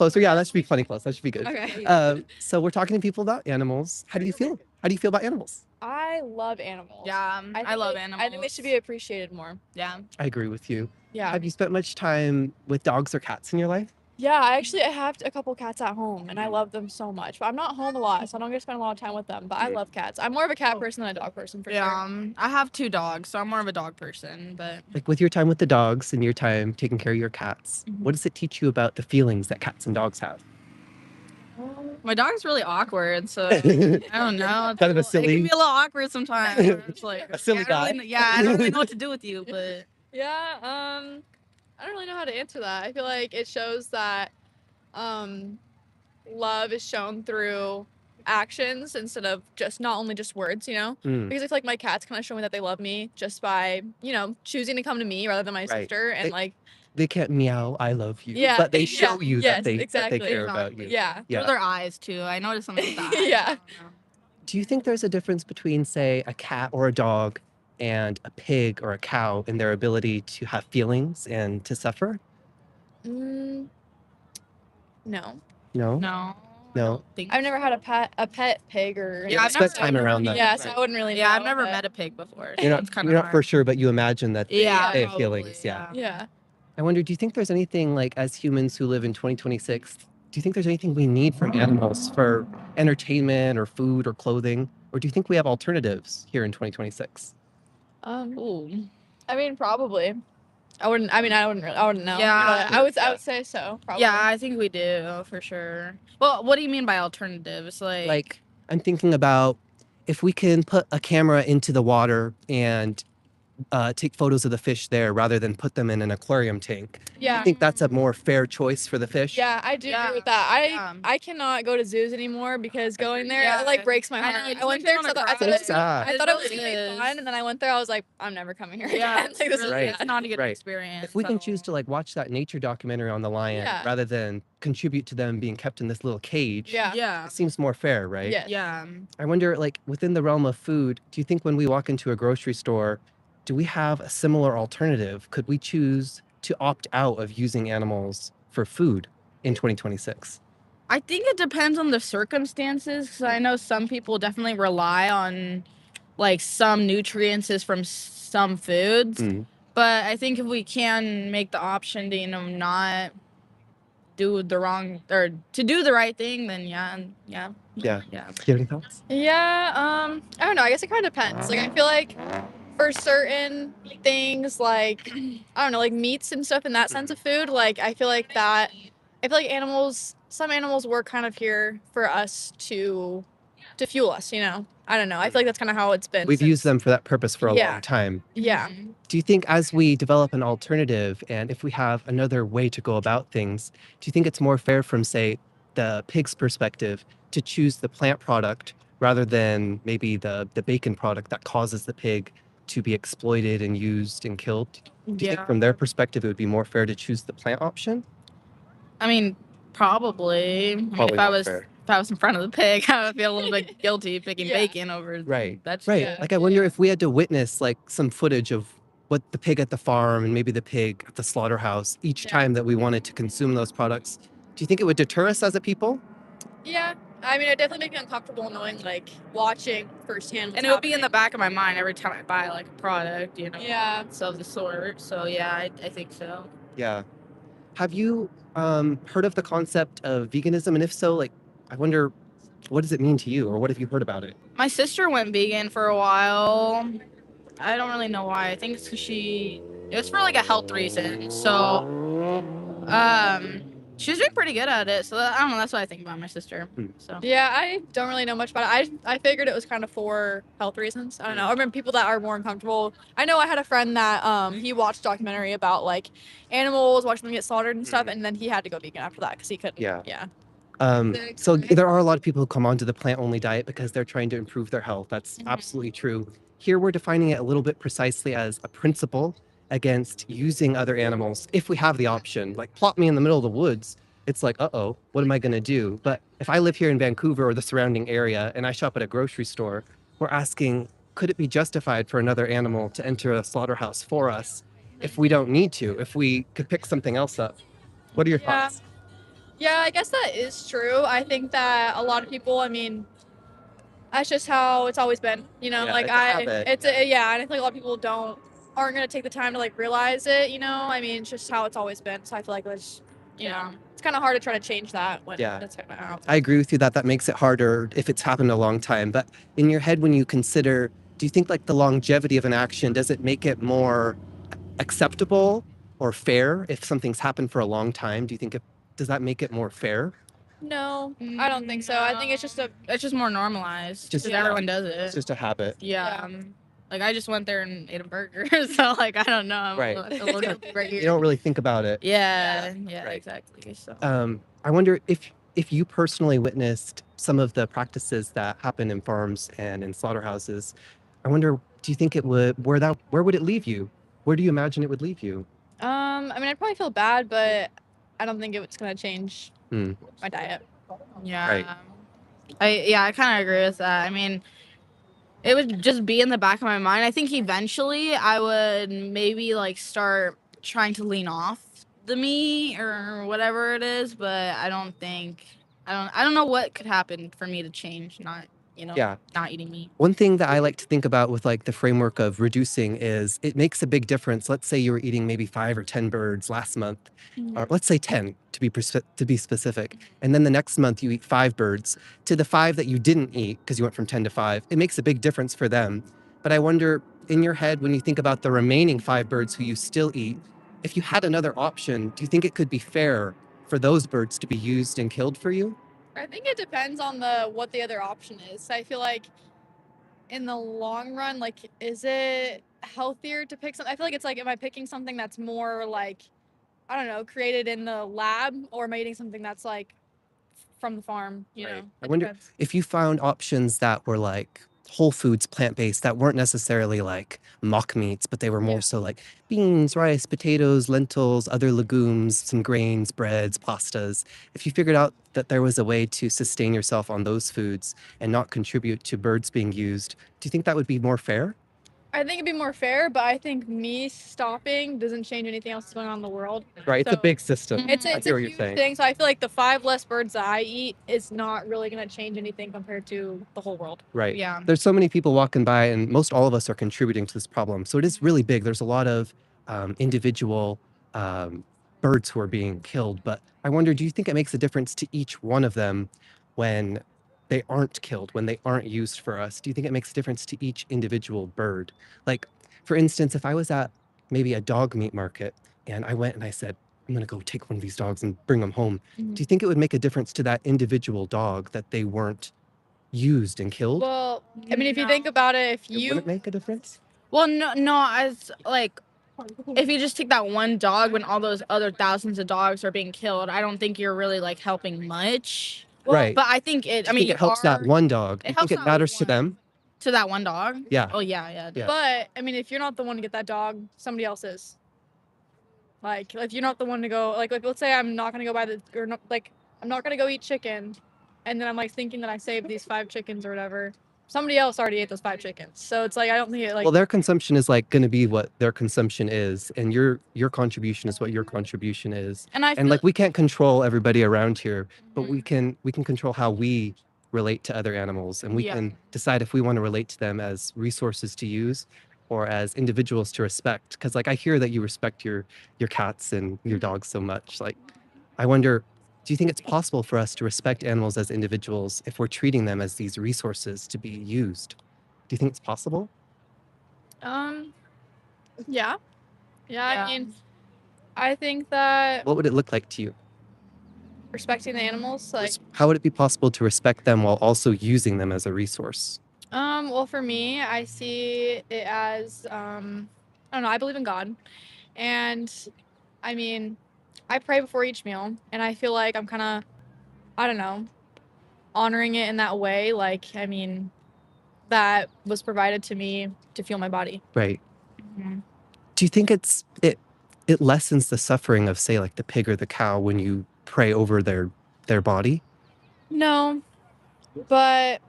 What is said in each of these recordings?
Closer. Yeah, that should be funny close. That should be good. Okay. So we're talking to people about animals. How do you feel? How do you feel about animals? I love animals. Yeah, I love animals. I think they should be appreciated more. Yeah. I agree with you. Yeah. Have you spent much time with dogs or cats in your life? Yeah, I have a couple cats at home, and I love them so much. But I'm not home a lot, so I don't get to spend a lot of time with them. But I love cats. I'm more of a cat person than a dog person, for sure. I have 2 dogs, so I'm more of a dog person. But Like with your time with the dogs and your time taking care of your cats, what does it teach you about the feelings that cats and dogs have? my dog's really awkward, so I don't know. Kind of a It silly, can be a little awkward sometimes. It's like, a silly guy. I don't really know what to do with you, but Yeah, I don't really know how to answer that. I feel like it shows that love is shown through actions instead of not only just words, you know? Because I feel like my cats kind of show me that they love me just by, choosing to come to me rather than my sister. And They can't meow, I love you. Yeah, But they show you yes, that they exactly. care about you. Yeah. through their eyes too. I noticed something with the eyes. Yeah. I don't know. Do you think there's a difference between, say, a cat or a dog and a pig or a cow in their ability to have feelings and to suffer? No. No? No. No. I've never had a pet pig or Yeah, I've spent time around that. Yeah, so I wouldn't really know. Yeah, I've never met a pig before. You're It's kind not of for sure, but you imagine that they have probably, feelings. Yeah. Yeah. I wonder, do you think there's anything, like, as humans who live in 2026, do you think there's anything we need from animals for entertainment or food or clothing? Or do you think we have alternatives here in 2026? Ooh. I mean, probably. I wouldn't know. Yeah. But I would say so. Probably. Yeah, I think we do for sure. Well, what do you mean by alternatives? Like, I'm thinking about if we can put a camera into the water and take photos of the fish there rather than put them in an aquarium tank. Yeah. I think that's a more fair choice for the fish. Yeah, I do agree with that. I cannot go to zoos anymore because going there it breaks my heart. I went there because I thought it was gonna be fun, and then I went there. I was like, I'm never coming here again. Like, this is it's not a good experience. If we can choose to watch that nature documentary on the lion rather than contribute to them being kept in this little cage, it seems more fair, right? Yes. Yeah. I wonder, within the realm of food, do you think when we walk into a grocery store, do we have a similar alternative? Could we choose to opt out of using animals for food in 2026? I think it depends on the circumstances, because I know some people definitely rely on some nutrients from some foods. But I think if we can make the option to not do the wrong or to do the right thing, then yeah. Do you have any thoughts? Yeah, I don't know. I guess it kind of depends. I feel like for certain things, I don't know, meats and stuff in that sense of food, I feel like some animals were kind of here for us to fuel us, I don't know. I feel like that's kind of how it's been. We've used them for that purpose for a long time. Yeah. Do you think as we develop an alternative and if we have another way to go about things, do you think it's more fair from, say, the pig's perspective to choose the plant product rather than maybe the bacon product that causes the pig to be exploited and used and killed? Do you think from their perspective it would be more fair to choose the plant option? I mean, probably. If I was in front of the pig, I would feel a little bit guilty picking bacon over that. I wonder if we had to witness some footage of what the pig at the farm and maybe the pig at the slaughterhouse each time that we wanted to consume those products. Do you think it would deter us as a people? Yeah. I mean, it definitely make me uncomfortable knowing, watching firsthand. And it would be in the back of my mind every time I buy a product, Yeah. So of the sort. So yeah, I think so. Yeah. Have you heard of the concept of veganism? And if so, I wonder, what does it mean to you, or what have you heard about it? My sister went vegan for a while. I don't really know why. I think it's because it was for a health reason. So, she was doing pretty good at it. So I don't know. That's what I think about my sister. So yeah, I don't really know much about it. I figured it was kind of for health reasons. I don't know. I remember people that are more uncomfortable. I know I had a friend that he watched a documentary about animals, watching them get slaughtered and stuff, and then he had to go vegan after that because he couldn't. Yeah. So there are a lot of people who come onto the plant-only diet because they're trying to improve their health. That's absolutely true. Here we're defining it a little bit precisely as a principle against using other animals if we have the option. Plop me in the middle of the woods, it's uh-oh, what am I going to do? But if I live here in Vancouver or the surrounding area and I shop at a grocery store, we're asking, could it be justified for another animal to enter a slaughterhouse for us if we don't need to, if we could pick something else up? What are your thoughts? Yeah, I guess that is true. I think that a lot of people, I mean, that's just how it's always been, you know, Yeah, like it's a habit. yeah, and I think a lot of people aren't gonna take the time to like realize it, you know. I mean, it's just how it's always been. So I feel like it's, you know, it's kind of hard to try to change that when Yeah. it's kind of out. I agree with you that makes it harder if it's happened a long time. But in your head, when you consider, do you think like the longevity of an action, does it make it more acceptable or fair if something's happened for a long time? Do you think does that make it more fair? No, I don't think so. I think it's just more normalized. Just- Just yeah. everyone does it. It's just a habit. Yeah. Like I just went there and ate a burger, so like I don't know. I'm Right. a little guilty right here. You don't really think about it. Yeah, Right. exactly. So I wonder if you personally witnessed some of the practices that happen in farms and in slaughterhouses. I wonder, do you think it would where would it leave you? Where do you imagine it would leave you? I mean, I'd probably feel bad, but I don't think it's gonna change Hmm. my diet. yeah, Right. I kind of agree with that. I mean, it would just be in the back of my mind. I think eventually I would maybe like start trying to lean off the meat or whatever it is, but I don't know what could happen for me to change not Yeah. not eating meat. One thing that I like to think about with like the framework of reducing is it makes a big difference. Let's say you were eating maybe 5 or 10 birds last month, or let's say 10 to be specific. And then the next month you eat 5 birds. To the 5 that you didn't eat because you went from 10 to 5, it makes a big difference for them. But I wonder in your head, when you think about the remaining 5 birds who you still eat, if you had another option, do you think it could be fair for those birds to be used and killed for you? I think it depends on what the other option is. I feel like in the long run, like, is it healthier to pick something? I feel like it's like, am I picking something that's more like, I don't know, created in the lab, or am I eating something that's like from the farm? You Right. know, I it wonder depends. if you found options that were like whole foods, plant-based, that weren't necessarily like mock meats, but they were more Yeah. so like beans, rice, potatoes, lentils, other legumes, some grains, breads, pastas. If you figured out that there was a way to sustain yourself on those foods and not contribute to birds being used, do you think that would be more fair? I think it'd be more fair, but I think me stopping doesn't change anything else that's going on in the world. Right. It's a So big system. It's I it's hear a what you're huge saying. thing. So I feel like the 5 less birds that I eat is not really gonna change anything compared to the whole world. Right. Yeah. There's so many people walking by, and most all of us are contributing to this problem. So it is really big. There's a lot of individual birds who are being killed. But I wonder, do you think it makes a difference to each one of them when they aren't killed, when they aren't used for us? Do you think it makes a difference to each individual bird? Like, for instance, if I was at maybe a dog meat market and I went and I said, I'm going to go take one of these dogs and bring them home. Do you think it would make a difference to that individual dog that they weren't used and killed? Well, I mean, if you think about it, if Would you it make a difference? Well, no, as like if you just take that one dog when all those other thousands of dogs are being killed, I don't think you're really like helping much. Right. But I think it. Do I you mean, think it helps that one dog? Do you think helps it that matters to one. them? To that one dog. Yeah. Oh yeah. Yeah. but I mean, if you're not the one to get that dog, somebody else is. Like, if you're not the one to go, like let's say I'm not gonna go I'm not gonna go eat chicken, and then I'm like thinking that I saved these 5 chickens or whatever. Somebody else already ate those 5 chickens, so it's like I don't think it like. Well, their consumption is like going to be what their consumption is, and your contribution is what your contribution is. And I And like we can't control everybody around here, but we can control how we relate to other animals, and we Yeah. can decide if we want to relate to them as resources to use or as individuals to respect. Because like I hear that you respect your cats and your dogs so much. Like I wonder, do you think it's possible for us to respect animals as individuals if we're treating them as these resources to be used? Do you think it's possible? Yeah. Yeah. I mean, I think that What would it look like to you? respecting the animals, like, How would it be possible to respect them while also using them as a resource? well, for me, I see it as, I don't know, I believe in God, and I mean, I pray before each meal, and I feel like I'm kind of, I don't know, honoring it in that way. Like, I mean, that was provided to me to fuel my body. Right. Mhm. Do you think it lessens the suffering of, say, like the pig or the cow when you pray over their body? No, but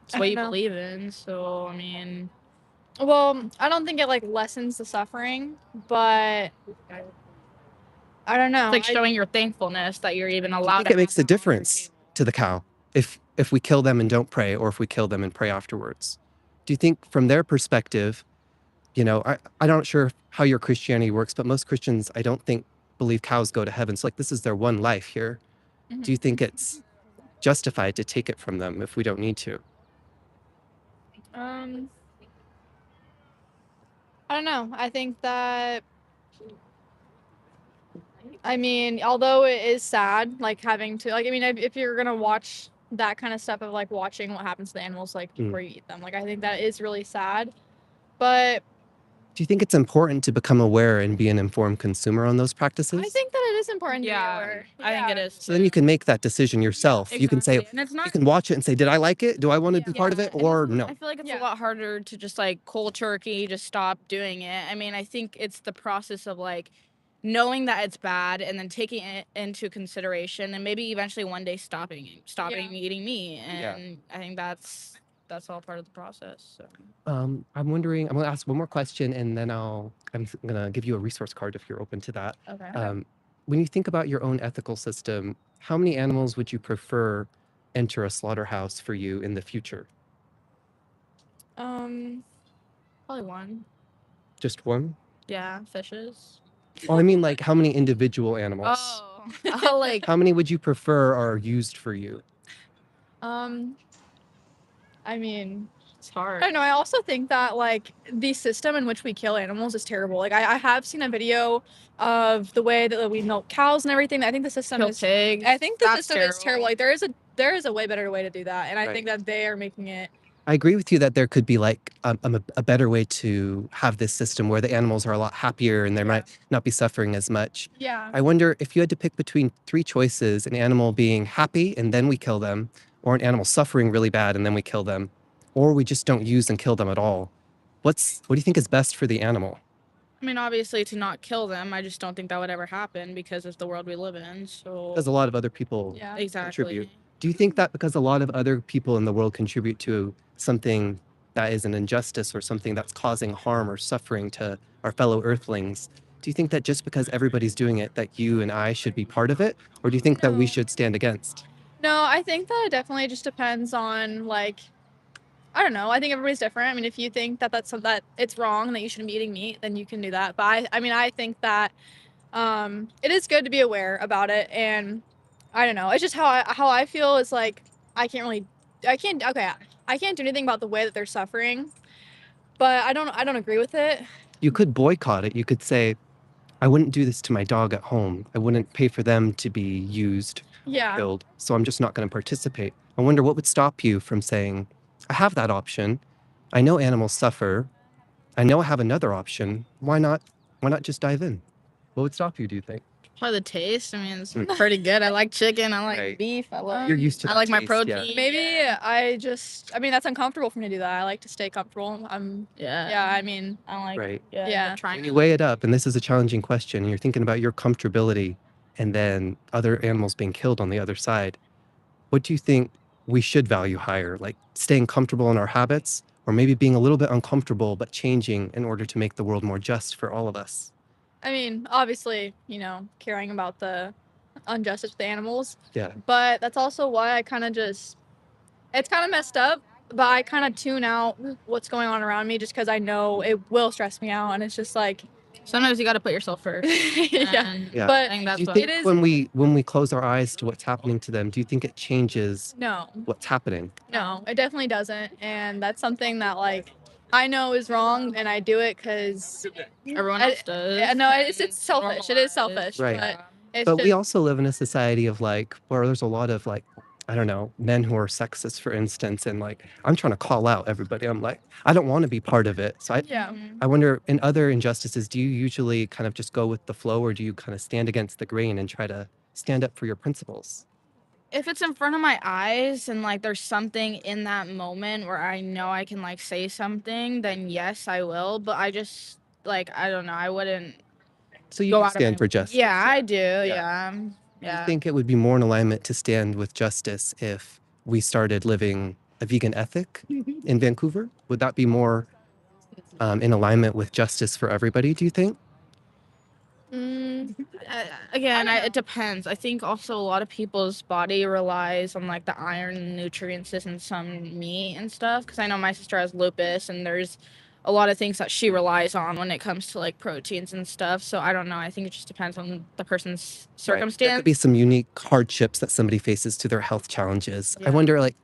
It's I what don't you know. believe in. So I mean, Well, I don't think it like lessens the suffering, but I don't know. It's like showing your thankfulness that you're even I allowed think to it makes a have them on your difference table. to the cow if we kill them and don't pray, or if we kill them and pray afterwards. Do you think from their perspective, I'm not sure how your Christianity works, but most Christians, I don't think, believe cows go to heaven. So like this is their one life here. Mhm. Do you think it's justified to take it from them if we don't need to? I don't know. I think that, I mean, although it is sad, like having to, like, I mean, if you're gonna watch that kind of stuff of like watching what happens to the animals, like before you eat them, like I think that is really sad. But Do you think it's important to become aware and be an informed consumer on those practices? I think that it is important to be Yeah, aware. I think it is. So then you can make that decision yourself. You can say, Exactly. And it's you not. can watch it and say, did I like it? Do I want to be Yeah. part of it And or it's- no? I feel like it's Yeah. a lot harder to just like cold turkey, just stop doing it. I mean, I think it's the process of like knowing that it's bad and then taking it into consideration and maybe eventually one day stopping eating meat. And I think that's all part of the process. So. I'm wondering, I'm going to ask one more question and then I'm going to give you a resource card if you're open to that. Okay. When you think about your own ethical system, how many animals would you prefer enter a slaughterhouse for you in the future? Um, Probably one. Just one? Yeah, fishes. Oh, I mean, like how many individual animals? Oh, like How many would you prefer are used for you? I mean, it's hard. I don't know. I also think that like the system in which we kill animals is terrible. Like I have seen a video of the way that we milk cows and everything. I think the system Kill is. pigs. I think the That's system is terrible. Like there is a way better way to do that, and I Right. think that they are making it. I agree with you that there could be like a better way to have this system where the animals are a lot happier and they might not be suffering as much. Yeah. I wonder if you had to pick between three choices, an animal being happy and then we kill them, or an animal suffering really bad and then we kill them, or we just don't use and kill them at all. What do you think is best for the animal? I mean, obviously to not kill them. I just don't think that would ever happen because it's the world we live in. So Because a lot of other people Yeah. exactly. contribute. Do you think that because a lot of other people in the world contribute to something that is an injustice or something that's causing harm or suffering to our fellow earthlings, do you think that just because everybody's doing it, that you and I should be part of it? Or do you think that we No. should stand against? No, I think that it definitely just depends on like. I don't know. I think everybody's different. I mean, if you think that that it's wrong and that you shouldn't be eating meat, then you can do that. But I mean, I think that it is good to be aware about it, and I don't know. It's just how I feel is like I can't do anything about the way that they're suffering, but I don't agree with it. You could boycott it. You could say, I wouldn't do this to my dog at home. I wouldn't pay for them to be used, Yeah. killed. So I'm just not going to participate. I wonder what would stop you from saying, I have that option. I know animals suffer. I know I have another option. Why not just dive in? What would stop you, do you think? Probably the taste. I mean, it's Mm. pretty good. I like chicken. I like Right. beef. I like. You're used to I that like my taste, protein. yeah. Maybe I mean that's uncomfortable for me to do that. I like to stay comfortable. Yeah. I mean, I like. Right. Yeah. Trying. When you weigh it up, and this is a challenging question, and you're thinking about your comfortability and then other animals being killed on the other side, what do you think we should value higher? Like staying comfortable in our habits, or maybe being a little bit uncomfortable but changing in order to make the world more just for all of us? I mean, obviously, caring about the injustice with the animals. Yeah. But that's also why I kind of it's kind of messed up, but I kind of tune out what's going on around me just because I know it will stress me out. And it's just like, Sometimes you got to put yourself first. yeah. Yeah. But I think that's Do you what think it is- when we close our eyes to what's happening to them, do you think it changes no, what's happening? no, it definitely doesn't. And that's something that like I know is wrong and I do it because, everyone I- else does. yeah, no, it's selfish. It is selfish. Right. But it's But just, we also live in a society of like where there's a lot of like, I don't know, men who are sexist, for instance, and like I'm trying to call out everybody. I'm like, I don't want to be part of it. So yeah. I wonder, in other injustices, do you usually kind of just go with the flow, or do you kind of stand against the grain and try to stand up for your principles? If it's in front of my eyes and like there's something in that moment where I know I can like say something, then yes, I will. But I just like I don't know. I wouldn't So you go do out of stand my for way. justice. Yeah, I do. Yeah. Do Yeah. you think it would be more in alignment to stand with justice if we started living a vegan ethic in Vancouver? Would that be more in alignment with justice for everybody, do you think? Again, I don't it depends. I think also a lot of people's body relies on like the iron and nutrients in some meat and stuff. Because I know my sister has lupus, and there's a lot of things that she relies on when it comes to like proteins and stuff. So I don't know. I think it just depends on the person's Right. There circumstance. could be some unique hardships that somebody faces to their health challenges. I Yeah. wonder, like,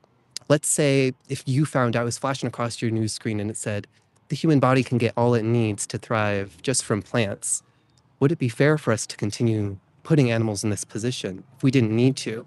let's say if you found out, it was flashing across your news screen and it said, the human body can get all it needs to thrive just from plants. Would it be fair for us to continue putting animals in this position if we didn't need to?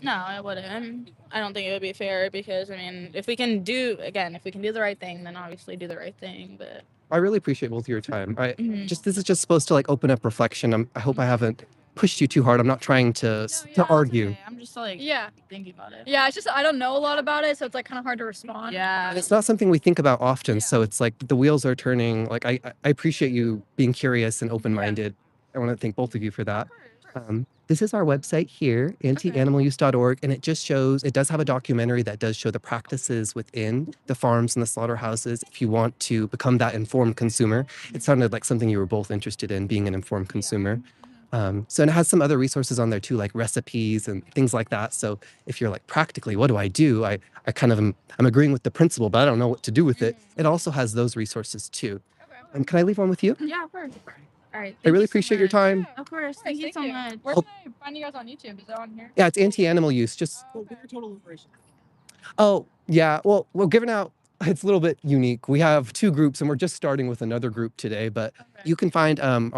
No, it wouldn't. I don't think it would be fair because I mean, if we can do the right thing, then obviously do the right thing. But I really appreciate both of your time. Mhm. This is just supposed to like open up reflection. I hope I haven't pushed you too hard. I'm not trying to yeah. argue. Okay, I'm just like Yeah. thinking about it. Yeah, it's just I don't know a lot about it, so it's like kind of hard to respond. Yeah. And it's not something we think about often. Yeah. So it's like the wheels are turning. Like I appreciate you being curious and open-minded. I want to thank both of you for that. This is our website here, antianimaluse.org, and it does have a documentary that does show the practices within the farms and the slaughterhouses if you want to become that informed consumer. It sounded like something you were both interested in, being an informed consumer. And it has some other resources on there too, like recipes and things like that. So if you're like, practically, what do? I kind of I'm agreeing with the principle, but I don't know what to do with it. It also has those resources too. Can I leave one with you? Yeah, of course. All right. I really appreciate your time. Of course. Thank you so much. Where can I find you guys on YouTube? Is that on here? Yeah, it's anti-animal use. Just Total Liberation. Oh, yeah. Well, we're giving out, it's a little bit unique. We have two groups and we're just starting with another group today, but you can find our